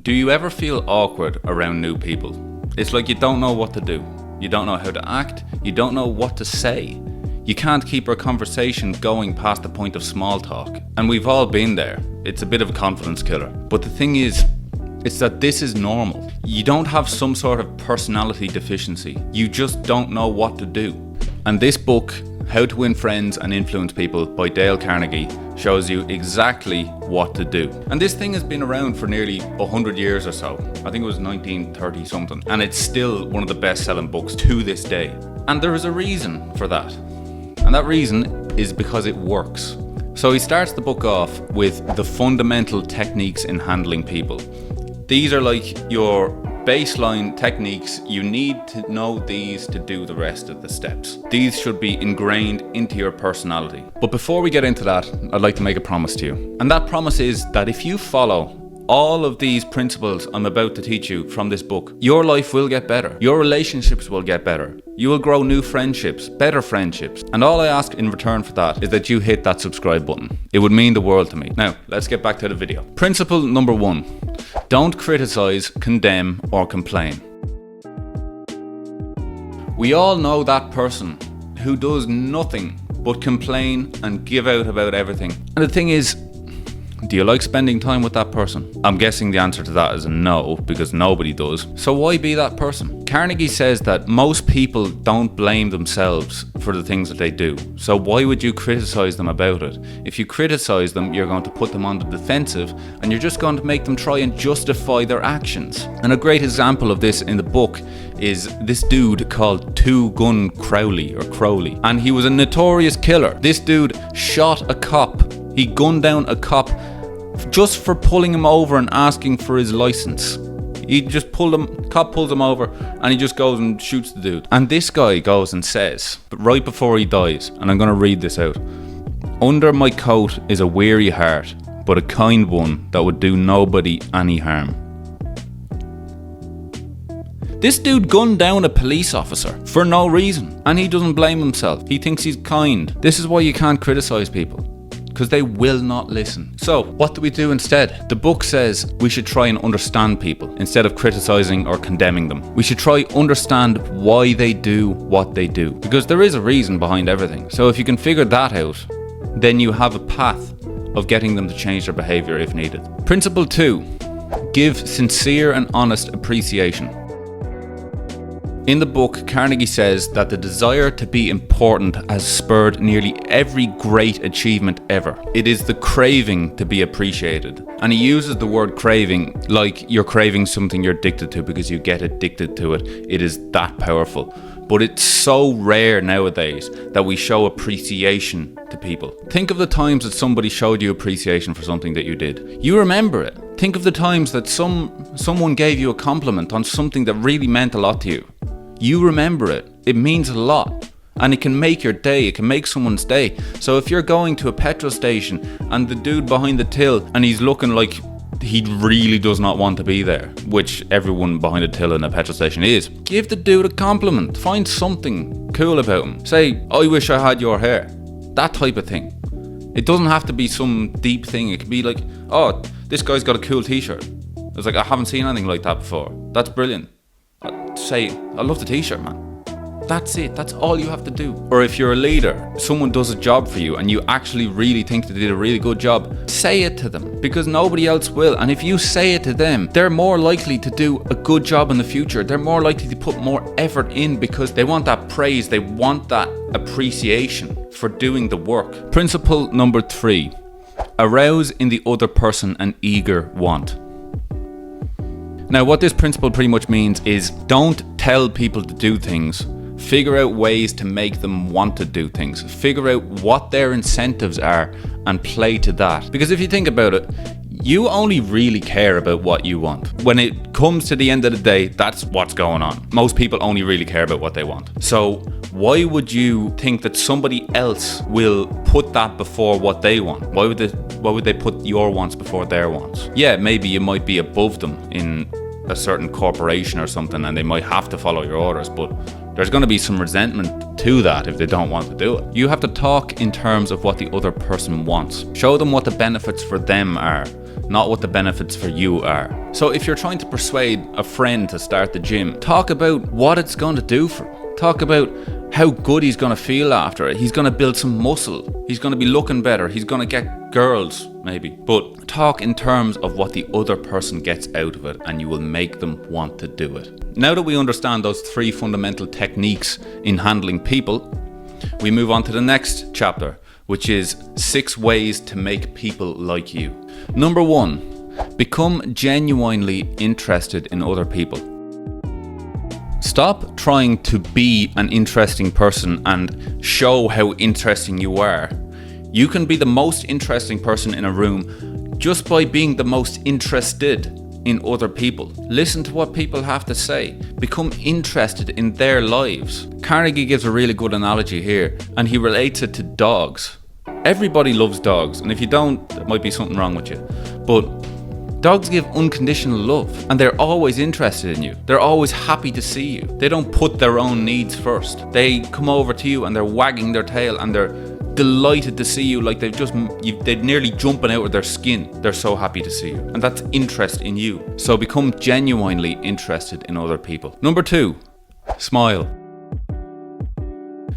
Do you ever feel awkward around new people? It's like you don't know what to do. You don't know how to act. You don't know what to say. You can't keep a conversation going past the point of small talk. And we've all been there. It's a bit of a confidence killer. But the thing is, it's that this is normal. You don't have some sort of personality deficiency. You just don't know what to do. And this book, How to Win Friends and Influence People by Dale Carnegie, shows you exactly what to do. And this thing has been around for nearly 100 years or so. I think it was 1930 something. And it's still one of the best-selling books to this day. And there is a reason for that. And that reason is because it works. So he starts the book off with the fundamental techniques in handling people. These are like your baseline techniques. You need to know these to do the rest of the steps. These should be ingrained into your personality. But before we get into that, I'd like to make a promise to you. And that promise is that if you follow all of these principles I'm about to teach you from this book, your life will get better. Your relationships will get better. You will grow new friendships, better friendships. And all I ask in return for that is that you hit that subscribe button. It would mean the world to me. Now, let's get back to the video. Principle number 1. Don't criticize, condemn, or complain. We all know that person who does nothing but complain and give out about everything. And the thing is, do you like spending time with that person? I'm guessing the answer to that is a no, because nobody does. So why be that person? Carnegie says that most people don't blame themselves for the things that they do. So why would you criticize them about it? If you criticize them, you're going to put them on the defensive, and you're just going to make them try and justify their actions. And a great example of this in the book is this dude called Two Gun Crowley, and he was a notorious killer. This dude shot a cop. He gunned down a cop just for pulling him over and asking for his license. He just cop pulls him over, and he just goes and shoots the dude. And this guy goes and says, but right before he dies, and I'm going to read this out: "Under my coat is a weary heart, but a kind one that would do nobody any harm." This dude gunned down a police officer for no reason, and he doesn't blame himself. He thinks he's kind. This is why you can't criticize people, because they will not listen. So what do we do instead? The book says we should try and understand people instead of criticizing or condemning them. We should try understand why they do what they do, because there is a reason behind everything. So if you can figure that out, then you have a path of getting them to change their behavior if needed. Principle 2, give sincere and honest appreciation. In the book, Carnegie says that the desire to be important has spurred nearly every great achievement ever. It is the craving to be appreciated. And he uses the word craving like you're craving something you're addicted to because you get addicted to it. It is that powerful. But it's so rare nowadays that we show appreciation to people. Think of the times that somebody showed you appreciation for something that you did. You remember it. Think of the times that someone gave you a compliment on something that really meant a lot to you. You remember it. It means a lot. And it can make your day. It can make someone's day. So if you're going to a petrol station and the dude behind the till, and he's looking like he really does not want to be there, which everyone behind a till in a petrol station is, give the dude a compliment. Find something cool about him. Say, "I wish I had your hair." That type of thing. It doesn't have to be some deep thing. It could be like, "Oh, this guy's got a cool t-shirt." It's like, I haven't seen anything like that before. That's brilliant. Say, "I love the t-shirt, man." That's it. That's all you have to do. Or if you're a leader, someone does a job for you and you actually really think they did a really good job, say it to them, because nobody else will. And if you say it to them, they're more likely to do a good job in the future. They're more likely to put more effort in because they want that praise. They want that appreciation for doing the work. Principle number 3, arouse in the other person an eager want. Now, what this principle pretty much means is don't tell people to do things. Figure out ways to make them want to do things. Figure out what their incentives are and play to that. Because if you think about it, you only really care about what you want. When it comes to the end of the day, that's what's going on. Most people only really care about what they want. So why would you think that somebody else will put that before what they want? Why would they put your wants before their wants? Yeah, maybe you might be above them in a certain corporation or something, and they might have to follow your orders, but there's going to be some resentment to that if they don't want to do it. You have to talk in terms of what the other person wants. Show them what the benefits for them are. not what the benefits for you are. So if you're trying to persuade a friend to start the gym, talk about what it's going to do for him. Talk about how good he's going to feel after it. He's going to build some muscle. He's going to be looking better. He's going to get girls, maybe. But talk in terms of what the other person gets out of it, and you will make them want to do it. Now that we understand those 3 fundamental techniques in handling people, we move on to the next chapter, which is 6 ways to make people like you. Number 1, become genuinely interested in other people. Stop trying to be an interesting person and show how interesting you are. You can be the most interesting person in a room just by being the most interested in other people. Listen to what people have to say. Become interested in their lives. Carnegie gives a really good analogy here, and he relates it to dogs. Everybody loves dogs, and if you don't, there might be something wrong with you. But dogs give unconditional love, and they're always interested in you. They're always happy to see you. They don't put their own needs first. They come over to you and they're wagging their tail and they're delighted to see you, like they're nearly jumping out of their skin. They're so happy to see you, and that's interest in you. So become genuinely interested in other people. Number 2, smile.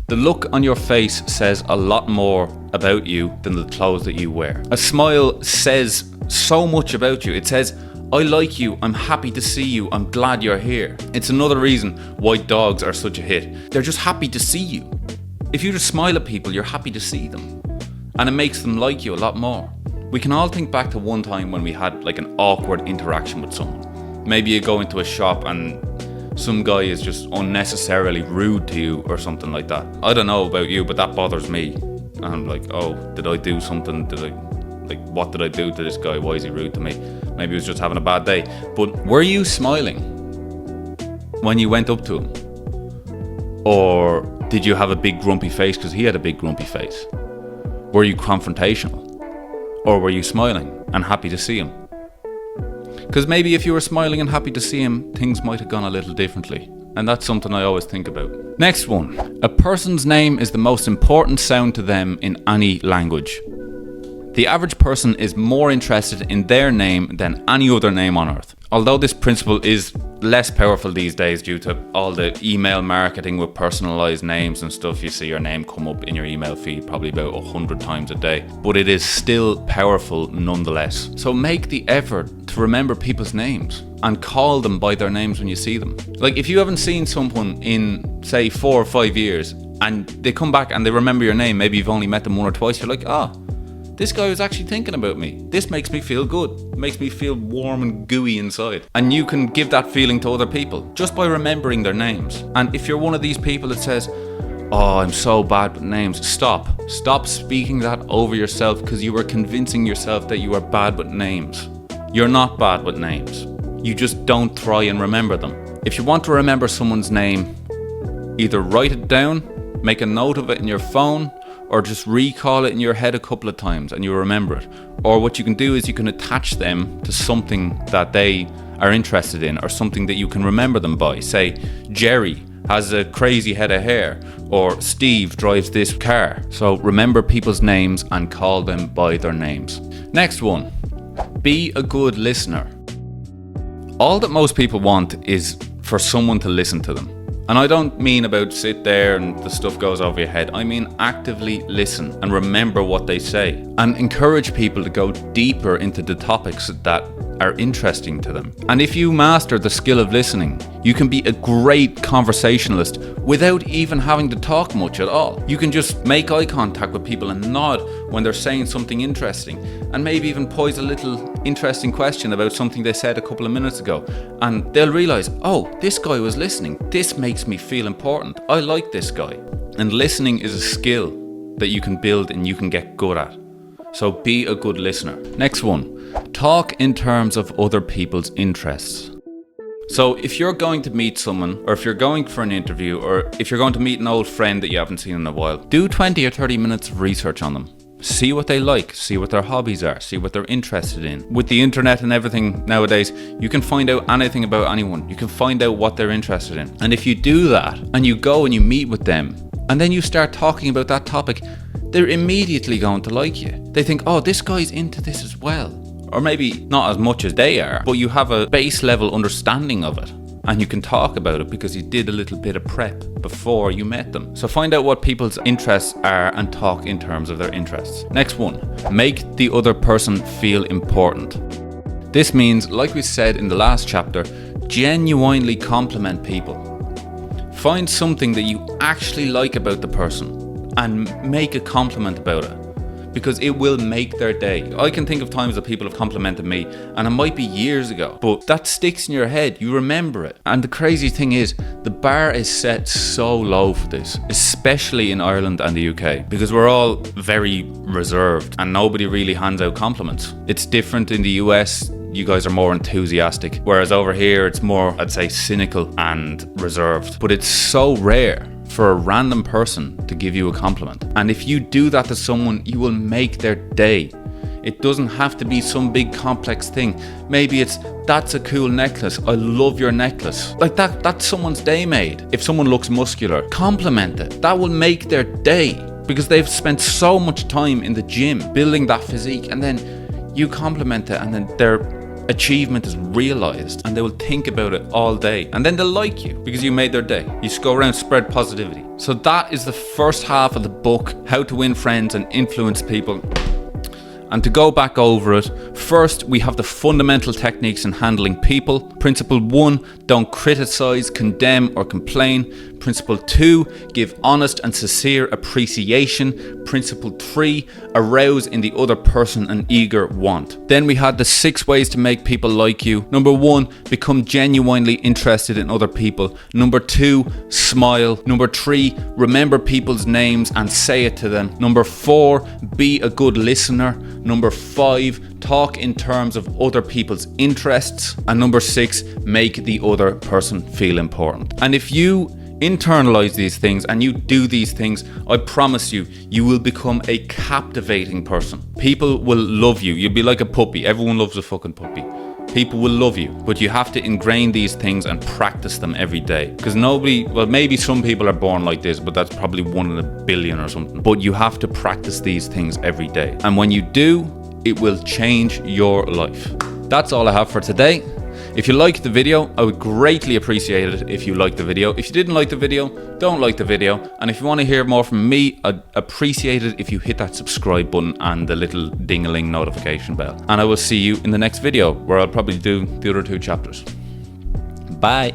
The look on your face says a lot more about you than the clothes that you wear. A smile says so much about you. It says, I like you, I'm happy to see you, I'm glad you're here. It's another reason why dogs are such a hit. They're just happy to see you. If you just smile at people, you're happy to see them. And it makes them like you a lot more. We can all think back to one time when we had like an awkward interaction with someone. Maybe you go into a shop and some guy is just unnecessarily rude to you or something like that. I don't know about you, but that bothers me. And I'm like, oh, did I do something? What did I do to this guy? Why is he rude to me? Maybe he was just having a bad day. But were you smiling when you went up to him? Or did you have a big grumpy face because he had a big grumpy face? Were you confrontational? Or were you smiling and happy to see him? Because maybe if you were smiling and happy to see him, things might have gone a little differently. And that's something I always think about. Next one. A person's name is the most important sound to them in any language. The average person is more interested in their name than any other name on earth. Although this principle is less powerful these days due to all the email marketing with personalized names and stuff, you see your name come up in your email feed probably about 100 times a day. But it is still powerful nonetheless. So make the effort to remember people's names and call them by their names when you see them. Like if you haven't seen someone in, say, 4 or 5 years and they come back and they remember your name, maybe you've only met them 1 or twice, you're like, this guy was actually thinking about me. This makes me feel good. It makes me feel warm and gooey inside. And you can give that feeling to other people just by remembering their names. And if you're one of these people that says, oh, I'm so bad with names, stop. Stop speaking that over yourself because you are convincing yourself that you are bad with names. You're not bad with names. You just don't try and remember them. If you want to remember someone's name, either write it down, make a note of it in your phone, or just recall it in your head a couple of times and you'll remember it. Or what you can do is you can attach them to something that they are interested in or something that you can remember them by. Say, Jerry has a crazy head of hair, or Steve drives this car. So remember people's names and call them by their names. Next one, be a good listener. All that most people want is for someone to listen to them. And I don't mean about sit there and the stuff goes over your head. I mean actively listen and remember what they say. And encourage people to go deeper into the topics that are interesting to them. And if you master the skill of listening, you can be a great conversationalist without even having to talk much at all. You can just make eye contact with people and nod when they're saying something interesting, and maybe even pose a little interesting question about something they said a couple of minutes ago. And they'll realize, oh, this guy was listening. This makes me feel important. I like this guy. And listening is a skill that you can build and you can get good at. So be a good listener. Next one. Talk in terms of other people's interests. So if you're going to meet someone, or if you're going for an interview, or if you're going to meet an old friend that you haven't seen in a while, do 20 or 30 minutes of research on them. See what they like, see what their hobbies are, see what they're interested in. With the internet and everything nowadays, you can find out anything about anyone. You can find out what they're interested in. And if you do that, and you go and you meet with them, and then you start talking about that topic, they're immediately going to like you. They think, oh, this guy's into this as well. or maybe not as much as they are, but you have a base level understanding of it. And you can talk about it because you did a little bit of prep before you met them. So find out what people's interests are and talk in terms of their interests. Next one, make the other person feel important. This means, like we said in the last chapter, genuinely compliment people. Find something that you actually like about the person and make a compliment about it, because it will make their day. I can think of times that people have complimented me, and it might be years ago, but that sticks in your head. You remember it. And the crazy thing is, the bar is set so low for this, especially in Ireland and the UK, because we're all very reserved and nobody really hands out compliments. It's different in the US. You guys are more enthusiastic, whereas over here it's more, I'd say, cynical and reserved. But it's so rare for a random person to give you a compliment. And if you do that to someone, you will make their day. It doesn't have to be some big complex thing. Maybe it's, that's a cool necklace. I love your necklace. Like that's someone's day made. If someone looks muscular, compliment it. That will make their day, because they've spent so much time in the gym building that physique, and then you compliment it, and then their achievement is realized, and they will think about it all day, and then they'll like you because you made their day. You just go around, spread positivity. So that is the first half of the book, How to Win Friends and Influence People. And to go back over it, first we have the fundamental techniques in handling people. Principle 1, don't criticize, condemn or complain. Principle 2, give honest and sincere appreciation. Principle 3, arouse in the other person an eager want. Then we had the 6 ways to make people like you. Number 1, become genuinely interested in other people. Number 2, smile. Number 3, remember people's names and say it to them. Number 4, be a good listener. Number 5, talk in terms of other people's interests. And number 6, make the other person feel important. And if you internalize these things and you do these things, I promise you, you will become a captivating person. People will love you. You'll be like a puppy. Everyone loves a fucking puppy. People will love you, but you have to ingrain these things and practice them every day. Because nobody, well, maybe some people are born like this, but that's probably 1 in a billion or something. But you have to practice these things every day. And when you do, it will change your life. That's all I have for today. If you liked the video, I would greatly appreciate it if you liked the video. If you didn't like the video, don't like the video. And if you want to hear more from me, I'd appreciate it if you hit that subscribe button and the little ding-a-ling notification bell. And I will see you in the next video, where I'll probably do the other 2 chapters. Bye.